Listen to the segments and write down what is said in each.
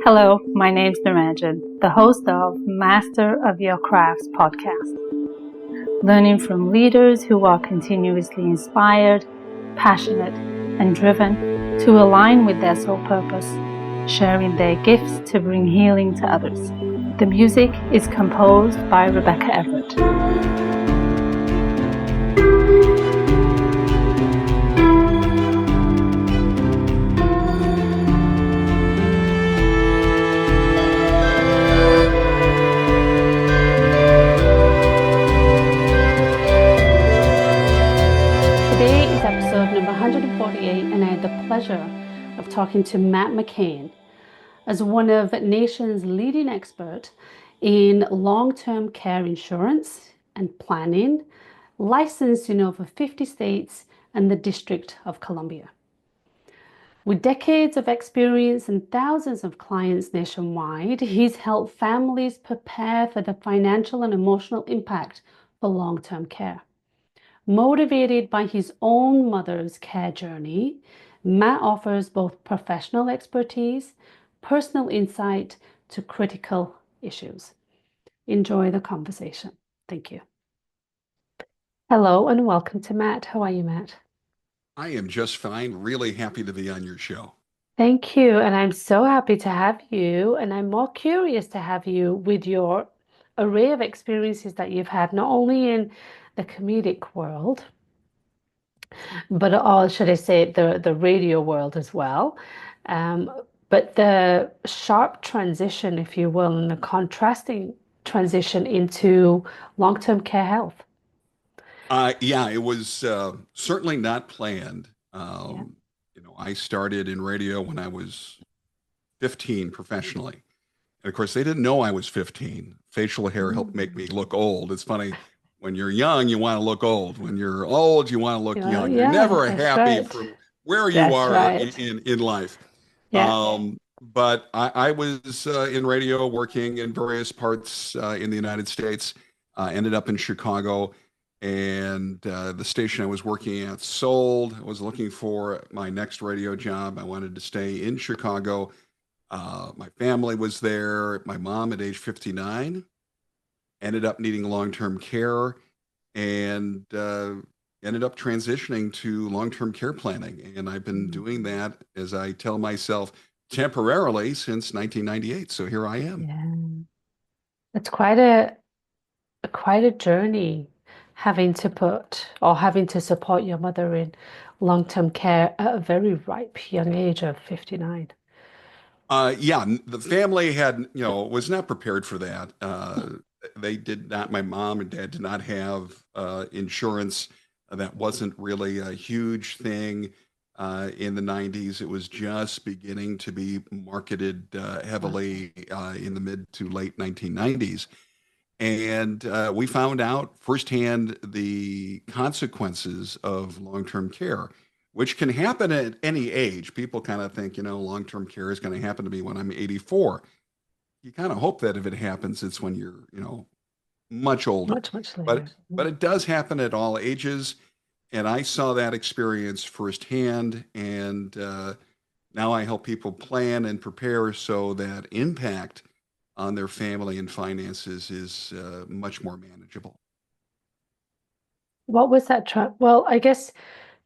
Hello, my name's Niranjan, the host of Master of Your Crafts podcast, learning from leaders who are continuously inspired, passionate, and driven to align with their soul purpose, sharing their gifts to bring healing to others. The music is composed by Rebecca Everett. Today is episode number 148, and I had the pleasure of talking to Matt McCain as one of the nation's leading experts in long-term care insurance and planning, licensed in over 50 states and the District of Columbia. With decades of experience and thousands of clients nationwide, he's helped families prepare for the financial and emotional impact for long-term care. Motivated by his own mother's care journey, Matt offers both professional expertise, personal insight to critical issues. Enjoy the conversation. Thank you. Hello and welcome to Matt. How are you, Matt? I am just fine. Really happy to be on your show. Thank you. And I'm so happy to have you. And I'm more curious to have you with your array of experiences that you've had, not only in the comedic world, but or should I say the radio world as well. Um, but the sharp transition, if you will, and the contrasting transition into long-term care health. Yeah, it was certainly not planned. Yeah. I started in radio when I was 15 professionally. And of course, they didn't know I was 15. Facial hair helped make me look old. It's funny, when you're young, you want to look old. When you're old, you want to look young. You're Yeah, never that's happy right. from where you That's are right. in life. Yeah. But I was in radio working in various parts in the United States, ended up in Chicago, and the station I was working at sold. I was looking for my next radio job. I wanted to stay in Chicago. My family was there. My mom at age 59 ended up needing long-term care and ended up transitioning to long-term care planning. And I've been doing that, as I tell myself, temporarily since 1998. So here I am. Yeah. It's quite a journey having to having to support your mother in long-term care at a very ripe young age of 59. Yeah, the family was not prepared for that. They did not, my mom and dad did not have insurance. That wasn't really a huge thing in the 90s. It was just beginning to be marketed Wow. heavily in the mid to late 1990s. And we found out firsthand the consequences of long-term care, which can happen at any age. People kind of think, long-term care is going to happen to me when I'm 84. You kind of hope that if it happens, it's when you're, much older. Much, much But later. but it does happen at all ages, and I saw that experience firsthand. And now I help people plan and prepare so that impact on their family and finances is much more manageable. What was that? Well, I guess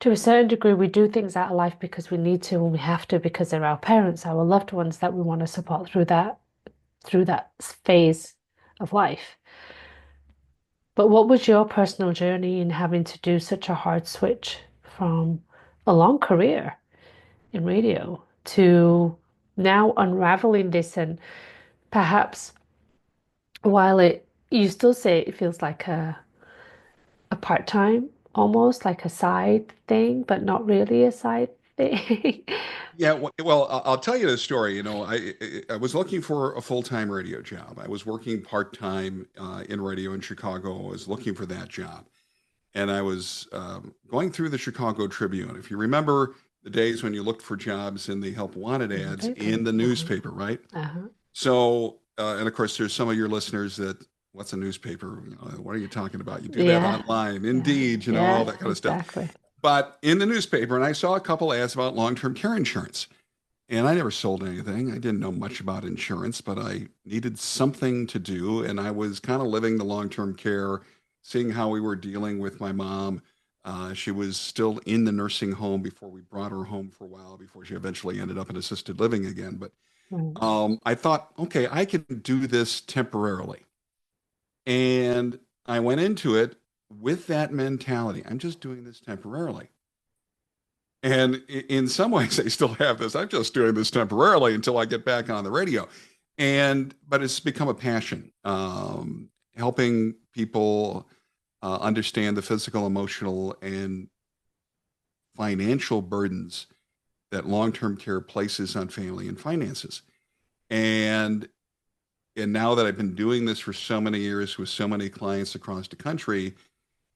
to a certain degree, we do things out of life because we need to and we have to because they're our parents, our loved ones that we want to support through that phase of life. But what was your personal journey in having to do such a hard switch from a long career in radio to now unraveling this and perhaps while you still say it feels like a part-time, almost like a side thing, but not really a side thing. Yeah, well, I'll tell you the story. I was looking for a full-time radio job. I was working part-time in radio in Chicago. I was looking for that job, and I was going through the Chicago Tribune. If you remember the days when you looked for jobs in the help wanted In the ads paper. in the newspaper, right? Uh-huh. So, and of course, there's some of your listeners that, what's a newspaper? What are you talking about? You do that Yeah. online, Yeah. Indeed, all Yeah, that kind of stuff. exactly. But in the newspaper, and I saw a couple ads about long-term care insurance. And I never sold anything. I didn't know much about insurance, but I needed something to do. And I was kind of living the long-term care, seeing how we were dealing with my mom. She was still in the nursing home before we brought her home for a while before she eventually ended up in assisted living again. But Right. I thought, okay, I can do this temporarily. And I went into it with that mentality. I'm just doing this temporarily. And in some ways, I still have this. I'm just doing this temporarily until I get back on the radio. But it's become a passion, helping people understand the physical, emotional, and financial burdens that long-term care places on family and finances. And and now that I've been doing this for so many years with so many clients across the country,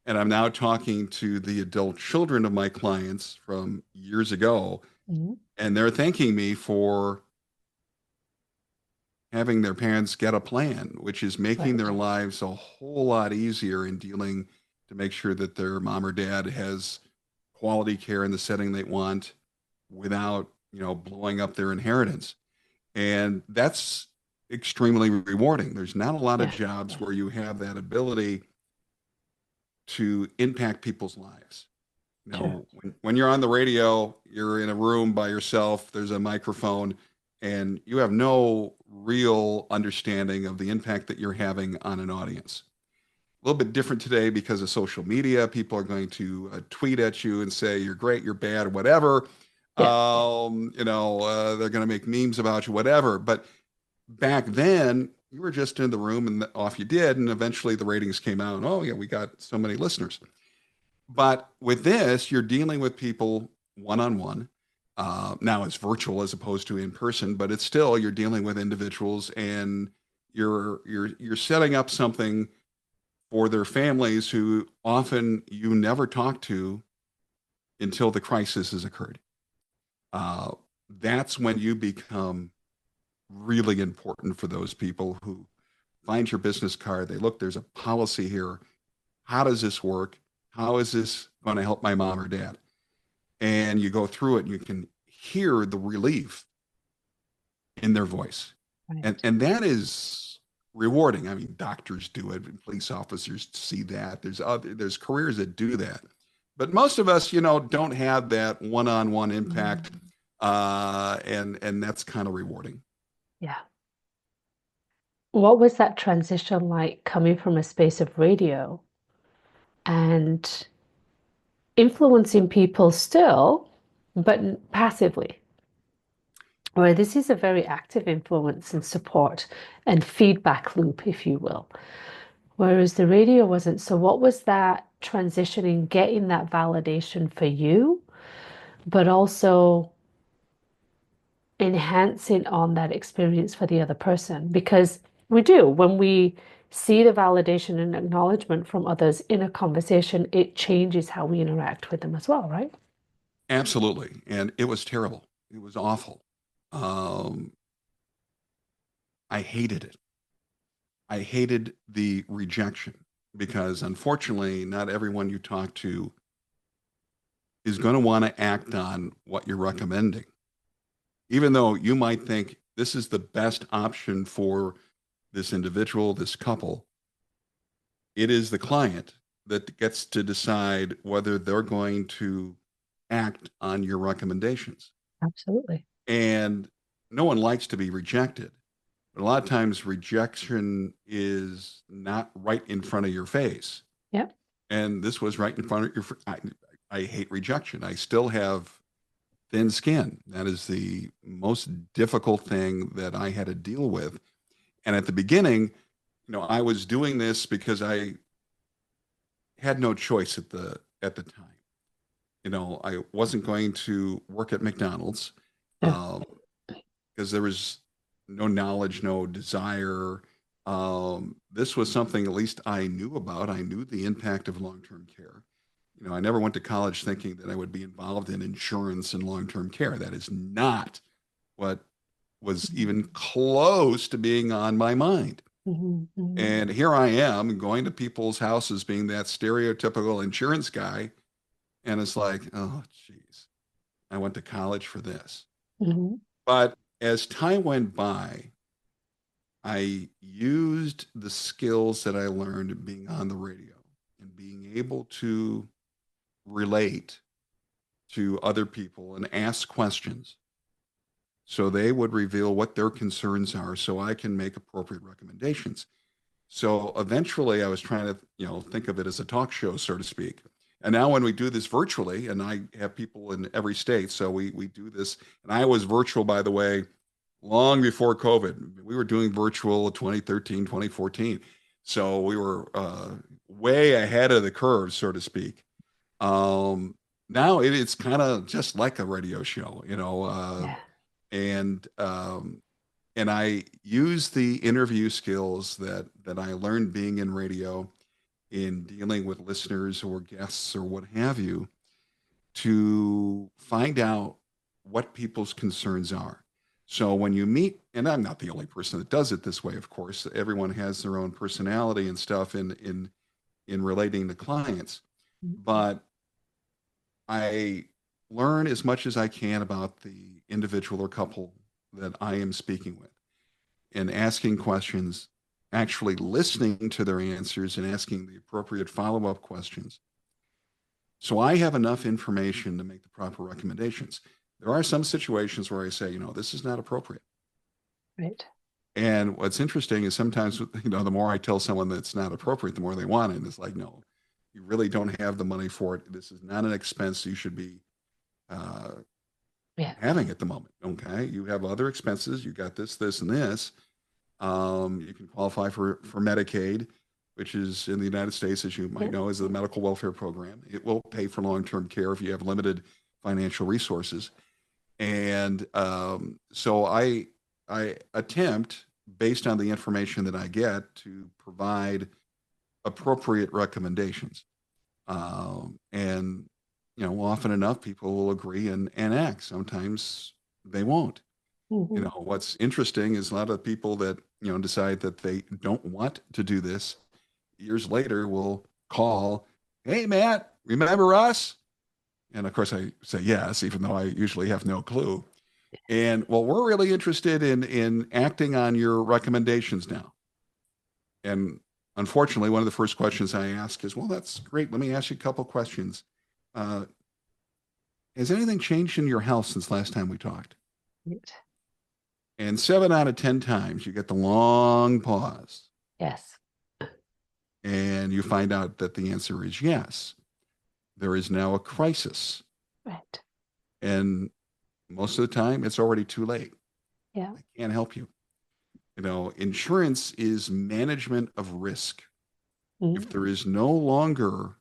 and I'm now talking to the adult children of my clients from years ago, Mhm. and they're thanking me for having their parents get a plan, which is making Right. their lives a whole lot easier in dealing to make sure that their mom or dad has quality care in the setting they want without, blowing up their inheritance. And that's extremely rewarding. There's not a lot of Yeah. jobs where you have that ability to impact people's lives. Sure. When you're on the radio, you're in a room by yourself, there's a microphone, and you have no real understanding of the impact that you're having on an audience. A little bit different today because of social media. People are going to tweet at you and say you're great, you're bad, whatever. Yeah. They're going to make memes about you, whatever. But back then, you were just in the room and off you did, and eventually the ratings came out. And, oh yeah, we got so many listeners. But with this, you're dealing with people one on one. Now it's virtual as opposed to in person, but it's still you're dealing with individuals, and you're setting up something for their families who often you never talk to until the crisis has occurred. Uh, that's when you become really important for those people who find your business card. They look, there's a policy here. How does this work? How is this going to help my mom or dad? And you go through it and you can hear the relief in their voice. And Right. and that is rewarding. I mean, doctors do it, and police officers see that. There's careers that do that. But most of us, don't have that one-on-one impact. Mm. And that's kind of rewarding. Yeah. What was that transition like coming from a space of radio and influencing people still, but passively? Where this is a very active influence and support and feedback loop, if you will. Whereas the radio wasn't. So, what was that transition in getting that validation for you, but also enhancing on that experience for the other person? Because we do, when we see the validation and acknowledgement from others in a conversation, it changes how we interact with them as well, right? Absolutely. And it was terrible. It was awful. Um, I hated it. I hated the rejection because unfortunately, not everyone you talk to is going to want to act on what you're recommending. Even though you might think this is the best option for this individual, this couple, it is the client that gets to decide whether they're going to act on your recommendations. Absolutely. And no one likes to be rejected. But a lot of times rejection is not right in front of your face. Yep. And this was right in front of your. I hate rejection. I still have thin skin. That is the most difficult thing that I had to deal with. And at the beginning, I was doing this because I had no choice at the time. I wasn't going to work at McDonald's Yeah. um, because there was no knowledge, no desire. This was something at least I knew about. I knew the impact of long-term care. I never went to college thinking that I would be involved in insurance and long-term care. That is not what was even close to being on my mind. Mhm, mhm, And here I am going to people's houses being that stereotypical insurance guy. And it's like, oh, geez, I went to college for this. mhm. But as time went by, I used the skills that I learned being on the radio and being able to relate to other people and ask questions. So they would reveal what their concerns are so I can make appropriate recommendations. So eventually I was trying to, think of it as a talk show, so to speak. And now when we do this virtually, and I have people in every state, so we do this, and I was virtual, by the way, long before COVID. We were doing virtual 2013, 2014. So we were way ahead of the curve, so to speak. Um, Now it's kind of just like a radio show, Yeah. and um, and I use the interview skills that I learned being in radio in dealing with listeners or guests or what have you to find out what people's concerns are. So when you meet, and I'm not the only person that does it this way, of course, everyone has their own personality and stuff in relating to clients, but I learn as much as I can about the individual or couple that I am speaking with and asking questions, actually listening to their answers and asking the appropriate follow-up questions. So I have enough information to make the proper recommendations. There are some situations where I say, this is not appropriate. Right. And what's interesting is sometimes, the more I tell someone that's not appropriate, the more they want it. And it's like, no, you really don't have the money for it. This is not an expense you should be uh, Yeah. having at the moment. Okay. You have other expenses. You got this, this, and this. You can qualify for Medicaid, which is in the United States, as you might know, is the medical welfare program. It will pay for long-term care if you have limited financial resources. And so I attempt, based on the information that I get, to provide appropriate recommendations. And often enough, people will agree and act. Sometimes they won't. Mm-hmm. What's interesting is a lot of people that, decide that they don't want to do this years later will call, "Hey, Matt, remember us?" And of course I say yes, even though I usually have no clue. And well, we're really interested in acting on your recommendations now. And unfortunately, one of the first questions I ask is, well, that's great. Let me ask you a couple questions. Uh, has anything changed in your health since last time we talked? Right. And 7 out of 10 times you get the long pause Yes. and you find out that the answer is yes. There is now a crisis. Right. And most of the time it's already too late. Yeah. I can't help you. Insurance is management of risk. Mm-hmm. If there is no longer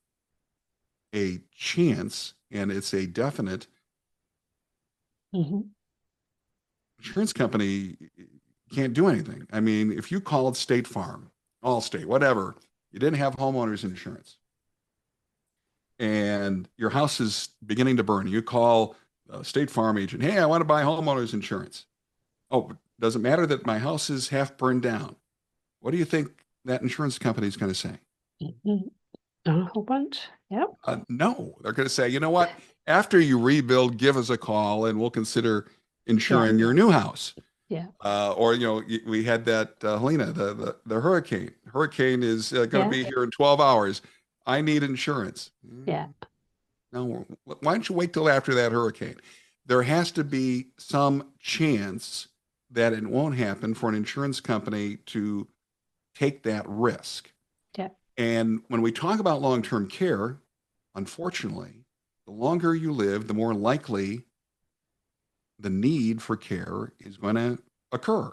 a chance and it's a definite, Mm-hmm. insurance company can't do anything. I mean, if you called State Farm, Allstate, whatever, you didn't have homeowners insurance and your house is beginning to burn, you call a State Farm agent, "Hey, I want to buy homeowners insurance." "Oh, doesn't matter that my house is half burned down." What do you think that insurance company is going to say? Mm-hmm. A whole bunch. Yep. No, they're going to say, "You know what? After you rebuild, give us a call and we'll consider insuring your new house." Yeah. Or we had that Helena, the hurricane. Hurricane is going to be here in 12 hours. I need insurance. Yeah. No, why don't you wait till after that hurricane? There has to be some chance that it won't happen for an insurance company to take that risk. Yeah. And when we talk about long-term care, unfortunately, the longer you live, the more likely the need for care is going to occur.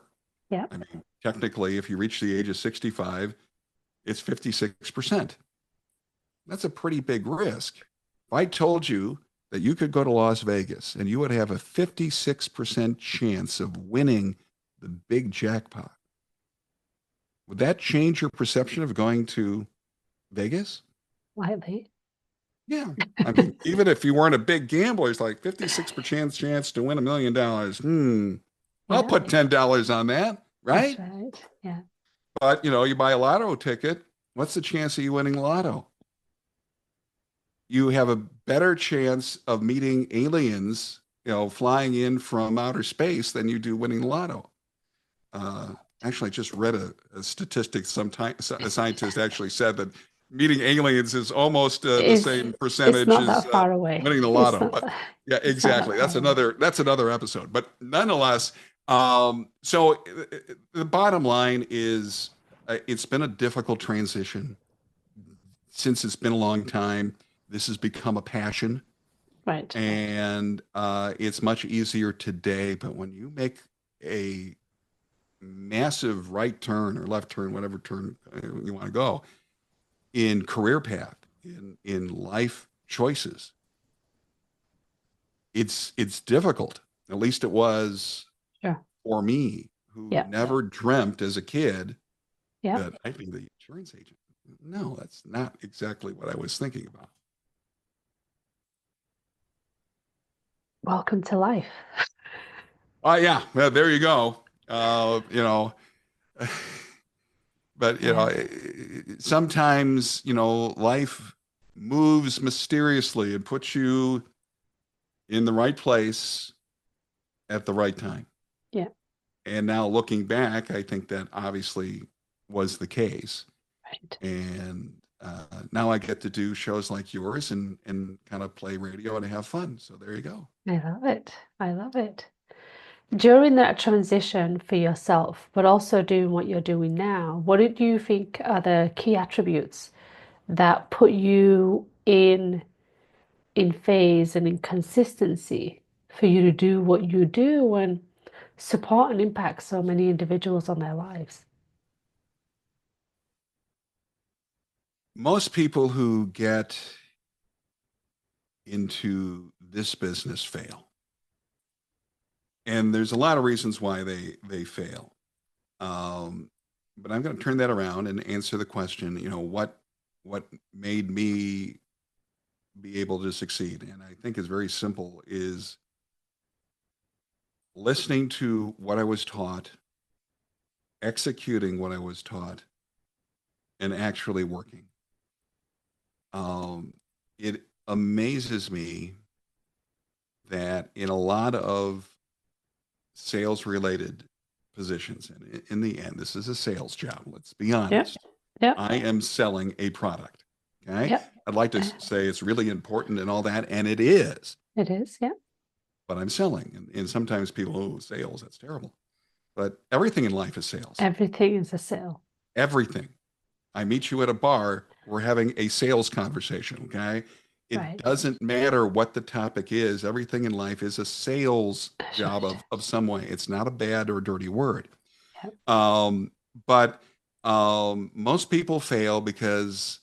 Yeah. I mean, technically, if you reach the age of 65, it's 56%. That's a pretty big risk. If I told you that you could go to Las Vegas and you would have a 56% chance of winning the big jackpot, would that change your perception of going to Vegas? Lightly. Yeah. I mean, even if you weren't a big gambler, it's like 56% chance to win $1 million. I'll put $10 on that, right? That's right. Yeah. But, you buy a lotto ticket. What's the chance of you winning lotto? You have a better chance of meeting aliens flying in from outer space than you do winning the lotto. Actually, I just read a statistic. A scientist actually said that meeting aliens is almost the same It's percentage not as that far away. winning the It's lotto. not But that, yeah, it's not that exactly. far away. That's another episode. But nonetheless, so the bottom line is, it's been a difficult transition since it's been a long time. This has become a passion, Right. and it's much easier today. But when you make a massive right turn or left turn, whatever turn you want to go, in career path, in life choices, it's difficult. At least it was Sure. for me, who Yeah. never dreamt as a kid Yeah. that I'd be the insurance agent. No, that's not exactly what I was thinking about. Welcome to life. Oh yeah, well, there you go. But Yeah. sometimes life moves mysteriously and puts you in the right place at the right time. Yeah. And now looking back, I think that obviously was the case. Right. And now I get to do shows like yours and kind of play radio and have fun. So there you go. I love it. I love it. During that transition for yourself, but also doing what you're doing now, what did you think are the key attributes that put you in phase and in consistency for you to do what you do and support and impact so many individuals on their lives? Most people who get into this business fail. And there's a lot of reasons why they fail. Um, but I'm going to turn that around and answer the question, what made me be able to succeed? And I think it's very simple, is listening to what I was taught, executing what I was taught, and actually working. It amazes me that in a lot of sales related positions, and in the end, this is a sales job. Let's be Yep. honest. Yep. I am selling a product. Okay. Yep. I'd like to say it's really important and all that, and it is, It is. Yep. but I'm selling. And sometimes people, oh, sales, that's terrible. But everything in life is sales. Everything is a sale. Everything. I meet you at a bar, we're having a sales conversation. Okay. It Right. doesn't matter what the topic is. Everything in life is a sales job Right. of some way. It's not a bad or dirty word. Yep. Um, but most people fail because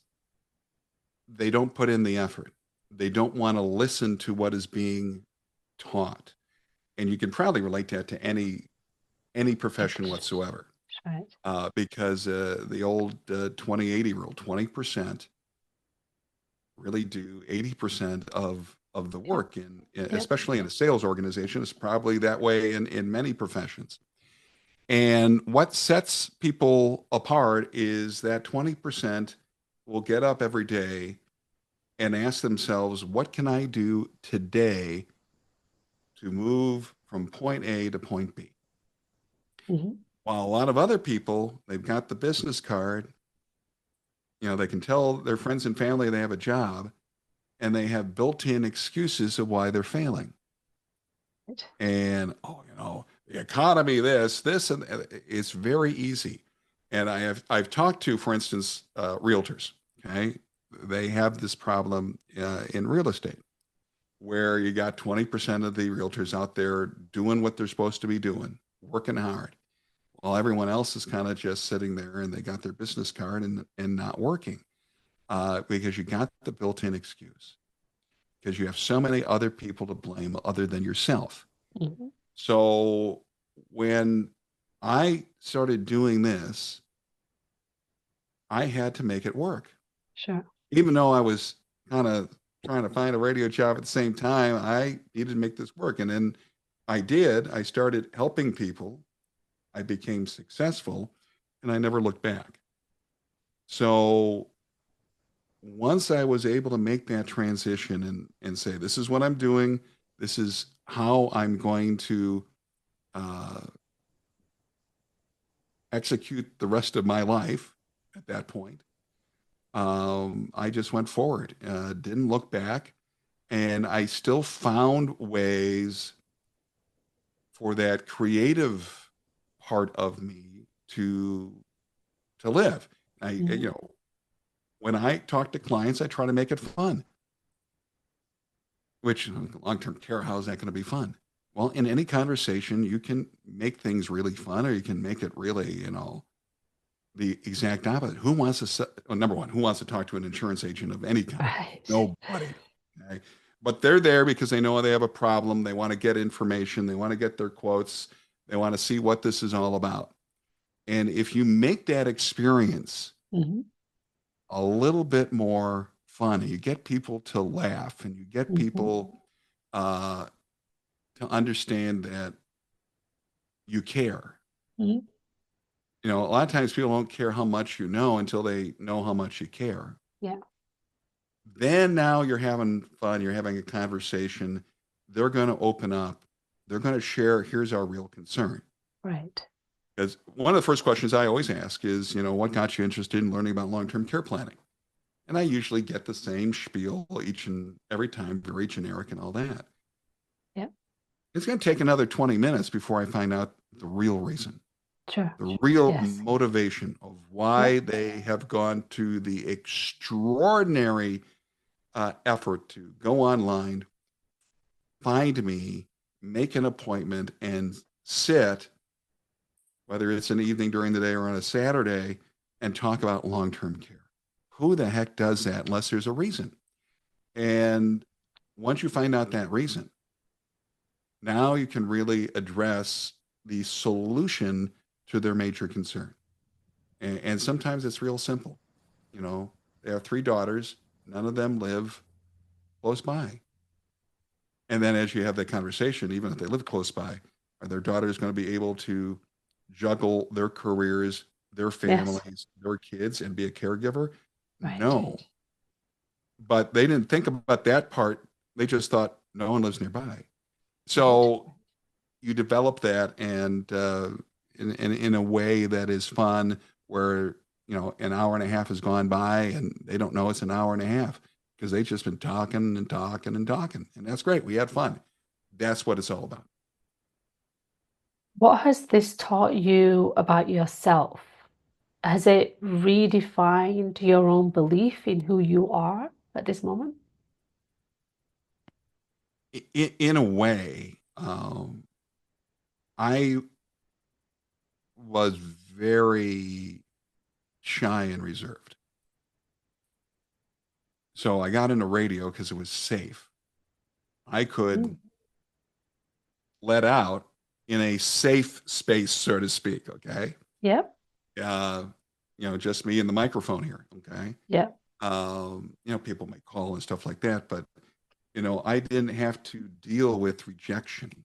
they don't put in the effort. They don't want to listen to what is being taught. And you can probably relate that to any profession whatsoever. Right. Because the old 20-80 rule, 20% really do 80% of the work. And especially in a sales organization, it's probably that way in many professions. And what sets people apart is that 20% will get up every day and ask themselves, what can I do today to move from point A to point B? Mm-hmm. While a lot of other people, they've got the business card, they can tell their friends and family they have a job, and they have built-in excuses of why they're failing. Right. And, the economy, this, and it's very easy. And I've talked to, for instance, realtors. Okay, they have this problem in real estate, where you got 20% of the realtors out there doing what they're supposed to be doing, working hard, while everyone else is kind of just sitting there and they got their business card and not working, because you got the built-in excuse, because you have so many other people to blame other than yourself. Mm-hmm. So when I started doing this, I had to make it work. Sure. Even though I was kind of trying to find a radio job at the same time, I needed to make this work. And then I did. I started helping people. I became successful, and I never looked back. So once I was able to make that transition and say, this is what I'm doing, this is how I'm going to uh, execute the rest of my life at that point. I just went forward, didn't look back, and I still found ways for that creative part of me to live. Mm-hmm. When I talk to clients, I try to make it fun. Which long-term care, how is that going to be fun? Well, in any conversation, you can make things really fun, or you can make it really, the exact opposite. Who wants well, number one, who wants to talk to an insurance agent of any kind? Right. Nobody. Okay. But they're there because they know they have a problem. They want to get information. They want to get their quotes. They want to see what this is all about. And if you make that experience Mm-hmm. a little bit more fun, you get people to laugh and you get Mm-hmm. people uh, to understand that you care. Mm-hmm. A lot of times people don't care how much you know until they know how much you care. Yeah. Then now you're having fun, you're having a conversation. They're going to open up. They're going to share, here's our real concern. Right. Because one of the first questions I always ask is, what got you interested in learning about long-term care planning? And I usually get the same spiel each and every time, very generic and all that. Yeah. It's going to take another 20 minutes before I find out the real reason, Sure. the real Yes. motivation of Yeah. why they have gone to the extraordinary effort to go online, find me, make an appointment, and sit, whether it's an evening during the day or on a Saturday, and talk about long-term care. Who the heck does that unless there's a reason? And once you find out that reason, now you can really address the solution to their major concern. And sometimes it's real simple. You know, they have three daughters, none of them live close by. And then as you have that conversation, even if they live close by, are their daughters going to be able to juggle their careers, their Yes. families, their kids, and be a caregiver? Right. No. But they didn't think about that part. They just thought no one lives nearby. Right. So you develop that, and in a way that is fun, where an hour and a half has gone by and they don't know it's an hour and a half because they've just been talking and talking and talking, and that's great. We had fun. That's what it's all about. What has this taught you about yourself? Has it redefined your own belief in who you are at this moment? In a way, I was very shy and reserved. So I got into radio because it was safe. I could Mm. let out in a safe space, so to speak. Okay. Yep. Uh, just me and the microphone here. Okay. Yep. People may call and stuff like that, but I didn't have to deal with rejection.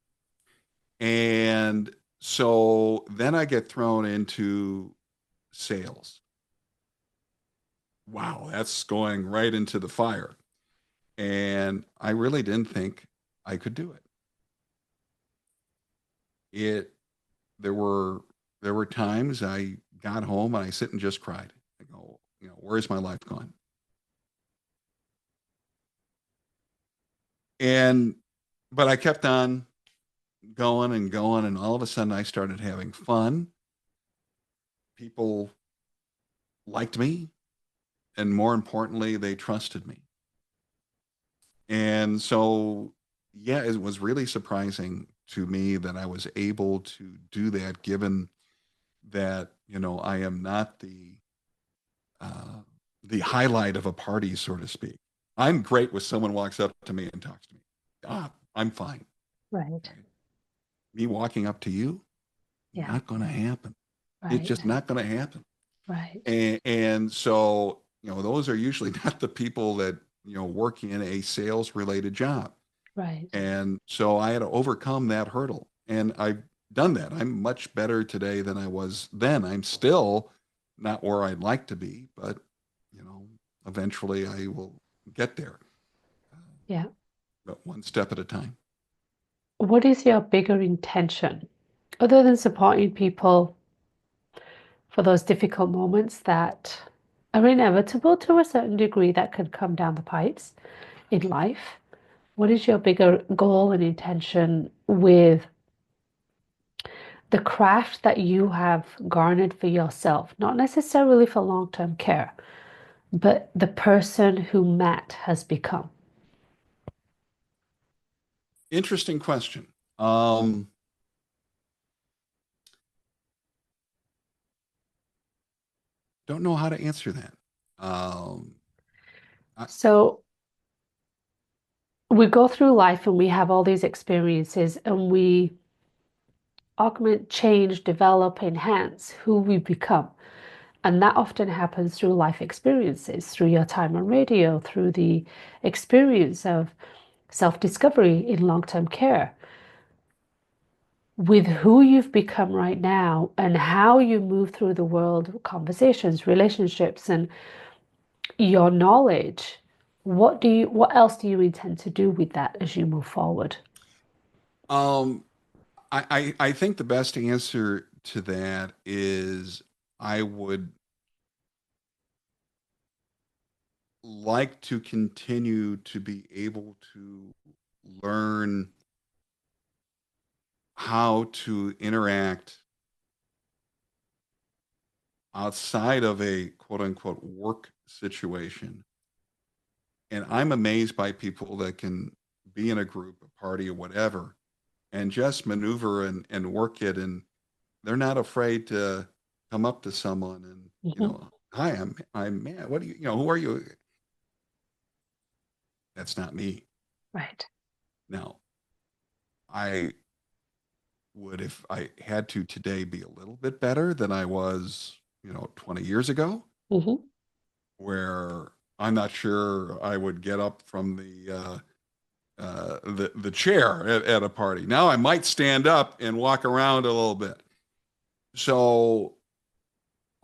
And so then I get thrown into sales. Wow, that's going right into the fire. And I really didn't think I could do it. It there were there were times I got home and I sit and just cried. I go, where's my life gone? And but I kept on going and going, and all of a sudden I started having fun. People liked me, and more importantly, they trusted me. And so, yeah, it was really surprising to me that I was able to do that, given that, I am not uh, the highlight of a party, so to speak. I'm great when someone walks up to me and talks to me. I'm fine. Right. Okay? Me walking up to you, Yeah. not going to happen. It's Right. just not going to happen. Right. And so, those are usually not the people that, work in a sales related job. Right. And so I had to overcome that hurdle. And I've done that. I'm much better today than I was then. I'm still not where I'd like to be, but, eventually I will get there, Yeah. but one step at a time. What is your bigger intention other than supporting people for those difficult moments that are inevitable to a certain degree that could come down the pipes in life? What is your bigger goal and intention with the craft that you have garnered for yourself? Not necessarily for long-term care, but the person who Matt has become. Interesting question. Um, don't know how to answer that. Um, I, So we go through life and we have all these experiences and we augment, change, develop, enhance who we become. And that often happens through life experiences, through your time on radio, through the experience of self-discovery in long-term care. With who you've become right now and how you move through the world, conversations, relationships, and your knowledge, what else do you intend to do with that as you move forward? um, I think the best answer to that is I would like to continue to be able to learn how to interact outside of a quote unquote work situation. And I'm amazed by people that can be in a group, a party, or whatever, and just maneuver and work it. And they're not afraid to come up to someone and, Mhm. hi, I'm Matt. What do who are you? That's not me. Right. Now, I would, if I had to today, be a little bit better than I was, 20 years ago, Hmm. where I'm not sure I would get up from the chair at a party. Now I might stand up and walk around a little bit. So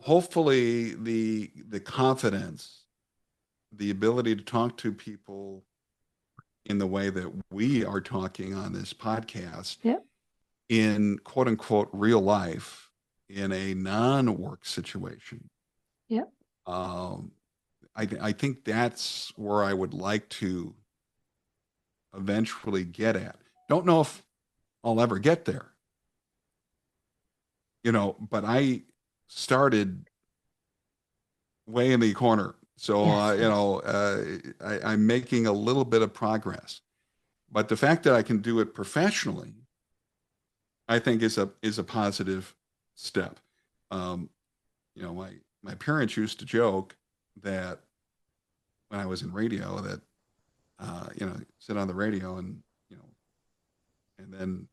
hopefully the confidence, the ability to talk to people in the way that we are talking on this podcast Yep. in quote unquote real life in a non-work situation. Yep. Um, I think that's where I would like to eventually get at. Don't know if I'll ever get there, but I started way in the corner. So, Yes. I'm making a little bit of progress. But the fact that I can do it professionally, I think is a positive step. Um, my parents used to joke that when I was in radio that sit on the radio and and then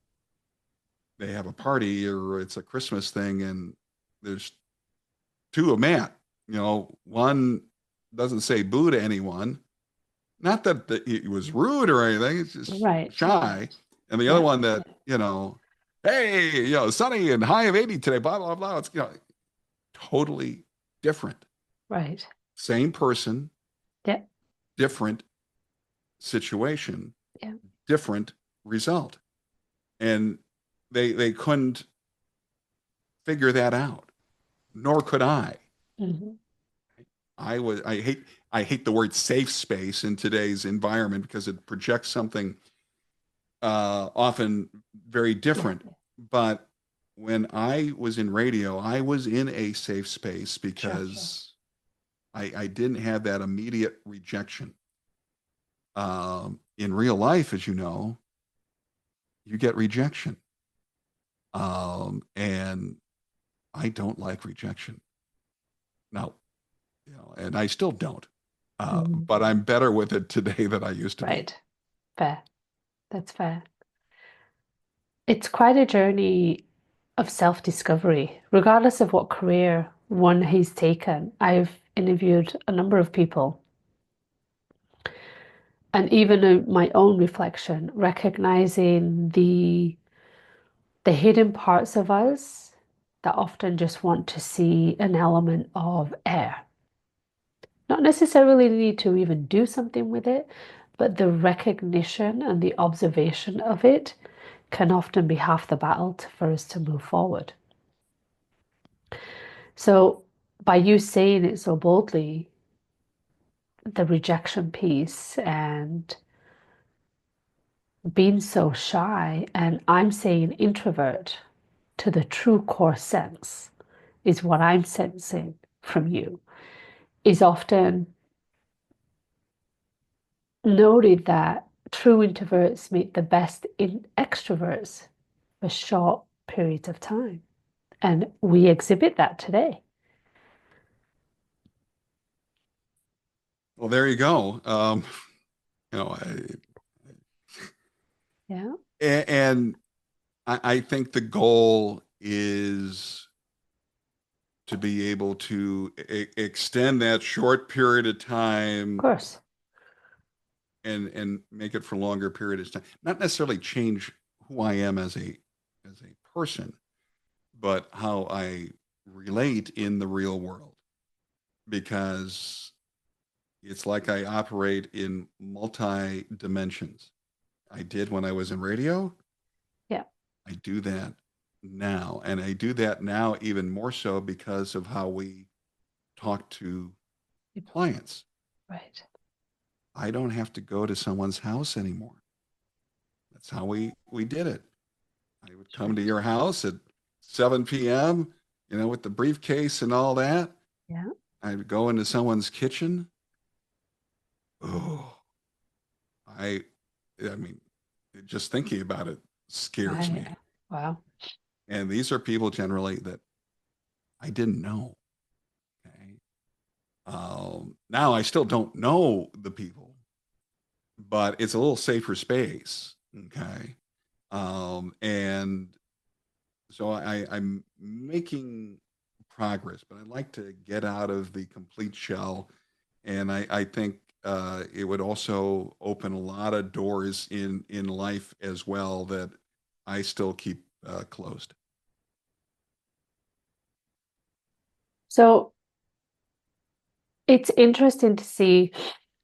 they have a party or it's a Christmas thing and there's two of Matt. One doesn't say boo to anyone. Not that he was rude or anything. It's just Right. shy. And the other Yeah. one that, hey, sunny and high of 80 today, blah, blah, blah. It's, totally different. Right. Same person, Yeah. different situation, Yeah. different result. And they couldn't figure that out, nor could I. Hmm. I hate the word safe space in today's environment because it projects something often very Yeah. different. But when I was in radio, I was in a safe space Sure. Sure. because I didn't have that immediate rejection. In real life, as you know, you get rejection. And I don't like rejection. Now, and I still don't. Mhm. But I'm better with it today than I used to be. Right. Fair. That's fair. It's quite a journey of self-discovery, regardless of what career one has taken. I've interviewed a number of people, and even in my own reflection, recognizing the hidden parts of us that often just want to see an element of air. Not necessarily need to even do something with it, but the recognition and the observation of it can often be half the battle for us to move forward. So by you saying it so boldly, the rejection piece and being so shy, and I'm saying introvert to the true core sense is what I'm sensing from you, is often noted that true introverts meet the best in extroverts for short periods of time. And we exhibit that today. Well, there you go. You know, Yeah, and I think the goal is to be able to extend that short period of of time course. and make it for longer periods of time. Not necessarily change who I am as a person, but how I relate in the real world. Because it's like I operate in multi dimensions. I did when I was in radio. Yeah, I do that now. And I do that now even more so because of how we talk to clients. right. I don't have to go to someone's house anymore. That's how we did it. I would come to Right. your house at 7 p.m., with the briefcase and all that. Yeah, I would go into someone's kitchen. Oh, I, I mean, just thinking about it scares right. me. Wow. And these are people generally that I didn't know. Okay. Now I still don't know the people, but it's a little safer space. Okay. And so I'm making progress, but I'd like to get out of the complete shell. And I think it would also open a lot of doors in life as well that I still keep closed. So it's interesting to see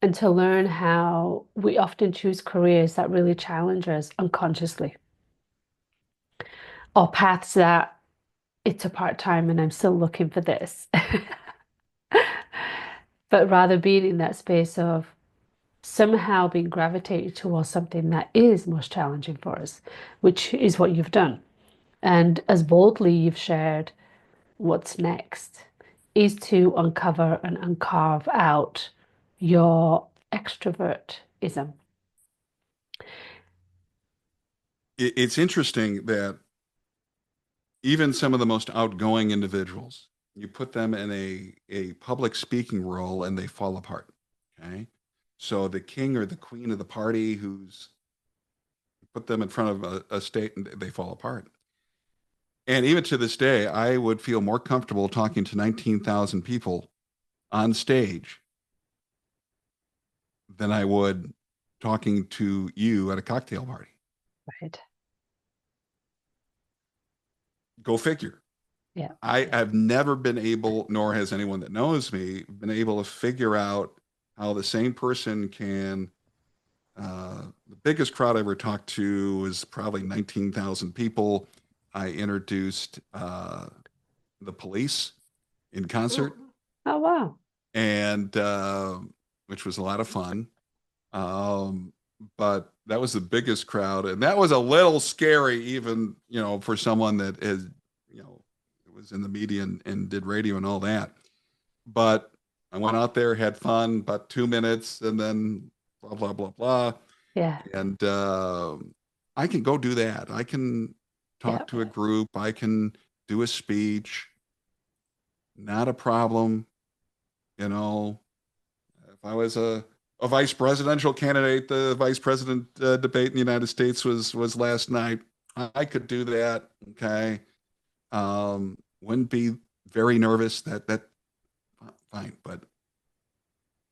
and to learn how we often choose careers that really challenge us unconsciously, or paths that it's a part-time and I'm still looking for this. But rather being in that space of somehow being gravitated towards something that is most challenging for us, which is what you've done. And as boldly you've shared what's next is to uncover and uncarve out your extrovertism. It's interesting that even some of the most outgoing individuals, you put them in a public speaking role and they fall apart. Okay. So the king or the queen of the party who's put them in front of a state and they fall apart. And even to this day, I would feel more comfortable talking to 19,000 people on stage than I would talking to you at a cocktail party. Right. Go figure. Yeah. I have never been able, nor has anyone that knows me, been able to figure out how the same person can. The biggest crowd I ever talked to was probably 19,000 people. I introduced the police in concert, Oh, wow. and which was a lot of fun. Um, but that was the biggest crowd, and that was a little scary, even for someone that is, was in the media and did radio and all that. But I went out there, had fun, about 2 minutes, and then blah blah blah blah. Yeah. And I can go do that. I can Yeah. talk to a group. I can do a speech. Not a problem. You know, if I was a vice presidential candidate, the vice president debate in the United States was last night. I could do that. Okay. Wouldn't be very nervous. That fine, but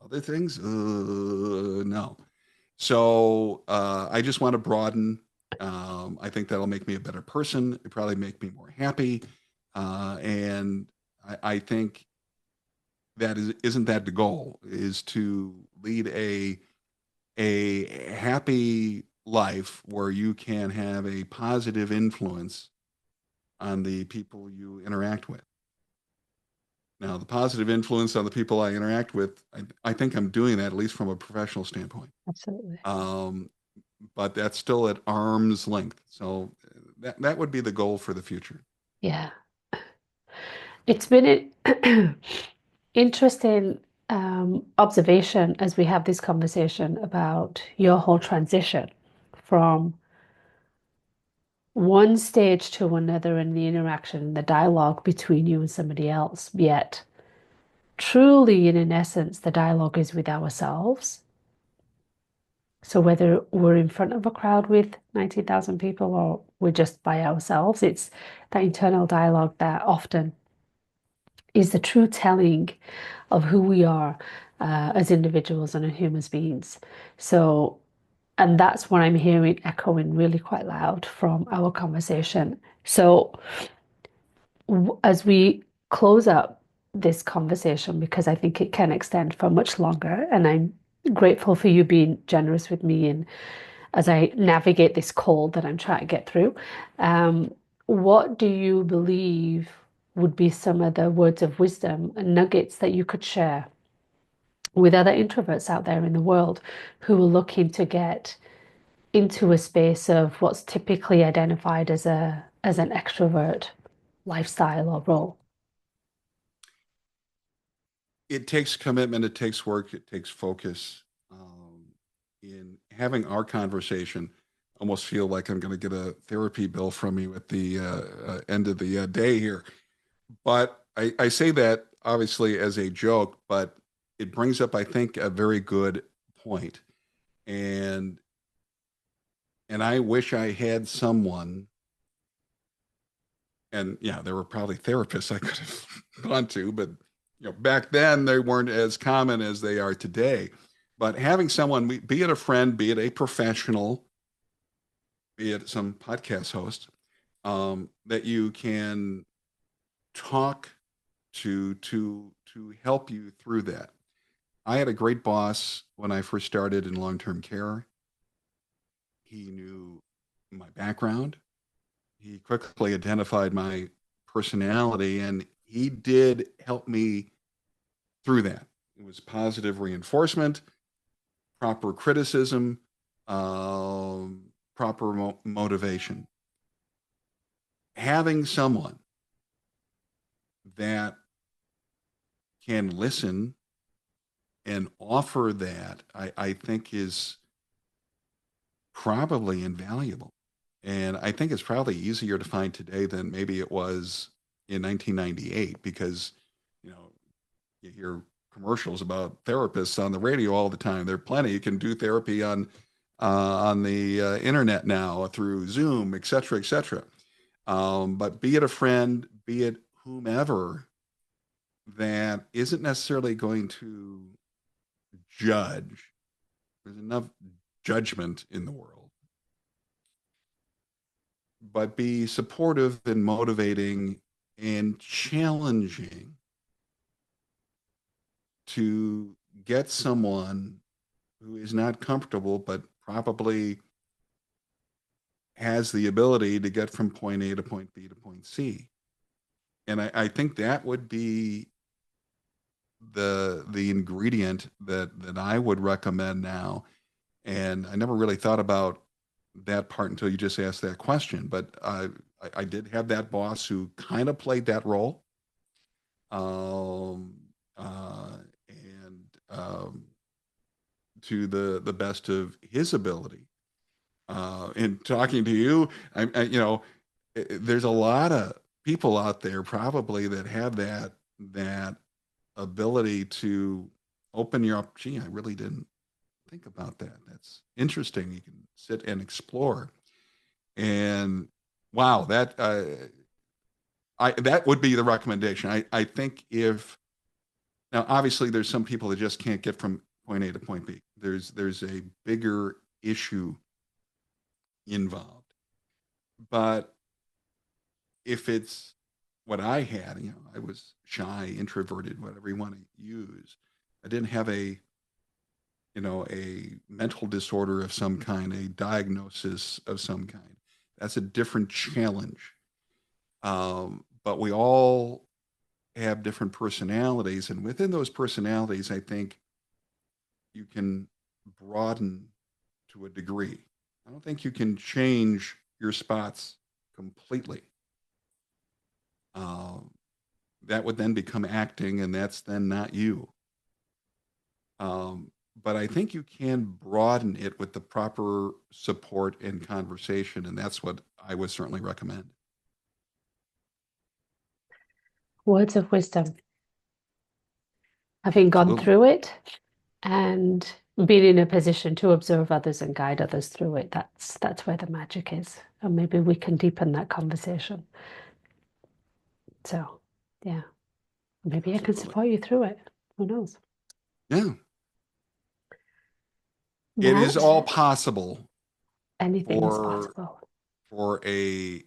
other things, no. So I just want to broaden. I think that'll make me a better person. It probably make me more happy, and I think that isn't that the goal? Is to lead a happy life where you can have a positive influence on the people you interact with. Now, the positive influence on the people I interact with, I think I'm doing that at least from a professional standpoint. Absolutely. Um, but that's still at arm's length. So that would be the goal for the future. Yeah. It's been an interesting observation as we have this conversation about your whole transition from one stage to another in the interaction, the dialogue between you and somebody else. Yet, truly, and in essence, the dialogue is with ourselves. So, whether we're in front of a crowd with 19,000 people or we're just by ourselves, it's that internal dialogue that often is the true telling of who we are as individuals and as human beings. So, and that's what I'm hearing echoing really quite loud from our conversation. So, as we close up this conversation, because I think it can extend for much longer, and I'm grateful for you being generous with me and as I navigate this cold that I'm trying to get through, what do you believe would be some of the words of wisdom and nuggets that you could share with other introverts out there in the world who are looking to get into a space of what's typically identified as an extrovert lifestyle or role? It takes commitment, it takes work, it takes focus. In having our conversation, almost feel like I'm going to get a therapy bill from you at the end of the day here. But I say that obviously as a joke, but it brings up, I think, a very good point. And and I wish I had someone, and yeah, there were probably therapists I could have gone to, but back then they weren't as common as they are today. But having someone, be it a friend, be it a professional, be it some podcast host, that you can talk to help you through that. I had a great boss when I first started in long-term care. He knew my background. He quickly identified my personality, and he did help me through that. It was positive reinforcement, proper criticism, proper motivation. Having someone that can listen and offer that, I think is probably invaluable. And I think it's probably easier to find today than maybe it was in 1998 because, you know, you hear commercials about therapists on the radio all the time. There are plenty. You can do therapy on the internet now through Zoom, et cetera, et cetera. But be it a friend, be it whomever, that isn't necessarily going to judge. There's enough judgment in the world, but be supportive and motivating and challenging to get someone who is not comfortable, but probably has the ability to get from point A to point B to point C. And I think that would be the ingredient that I would recommend now. And I never really thought about that part until you just asked that question. But I did have that boss who kind of played that role, um, and to the best of his ability. In talking to you, there's a lot of people out there probably that have that ability to open you up. Gee, I really didn't think about that. That's interesting. You can sit and explore. And wow, that would be the recommendation. I think if now obviously there's some people that just can't get from point A to point B. There's a bigger issue involved. But if it's what I had, I was shy, introverted, whatever you want to use. I didn't have a mental disorder of some kind, a diagnosis of some kind. That's a different challenge. But we all have different personalities, and within those personalities, I think you can broaden to a degree. I don't think you can change your spots completely. That would then become acting, and that's then not you. But I think you can broaden it with the proper support and conversation, and that's what I would certainly recommend. Words of wisdom. Having gone Absolutely. through it and being in a position to observe others and guide others through it, that's where the magic is. And maybe we can deepen that conversation. So, yeah, maybe I can Absolutely. support you through it. Who knows? Yeah. It is Matt, all possible anything is for possible. a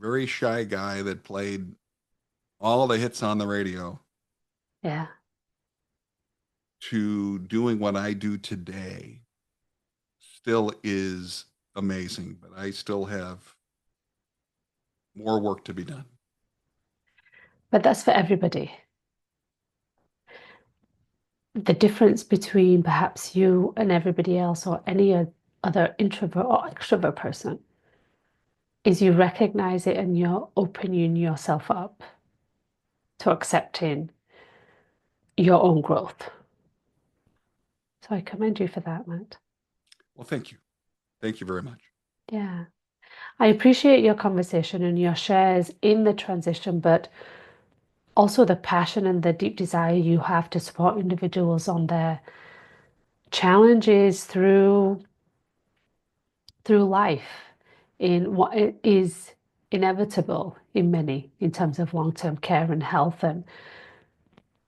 very shy guy that played all the hits on the radio Yeah. to doing what I do today still is amazing, but I still have more work to be done. But that's for everybody. The difference between perhaps you and everybody else or any other introvert or extrovert person is you recognize it and you're opening yourself up to accepting your own growth. So I commend you for that, Matt. Well, thank you. Thank you very much. Yeah. I appreciate your conversation and your shares in the transition, but also the passion and the deep desire you have to support individuals on their challenges through life in what is inevitable in many in terms of long-term care and health and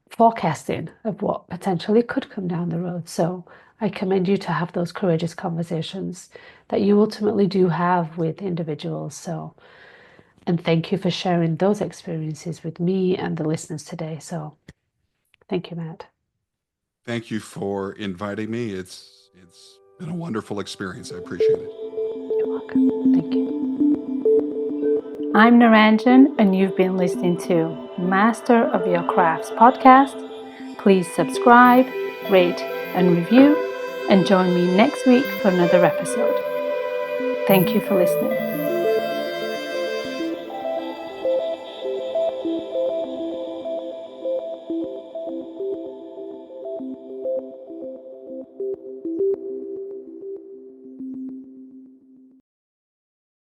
forecasting of what potentially could come down the road. So I commend you to have those courageous conversations that you ultimately do have with individuals. So, and thank you for sharing those experiences with me and the listeners today. So thank you, Matt. Thank you for inviting me. It's been a wonderful experience. I appreciate it. You're welcome. Thank you. I'm Naranjan, and you've been listening to Master of Your Crafts podcast. Please subscribe, rate, and review, and join me next week for another episode. Thank you for listening.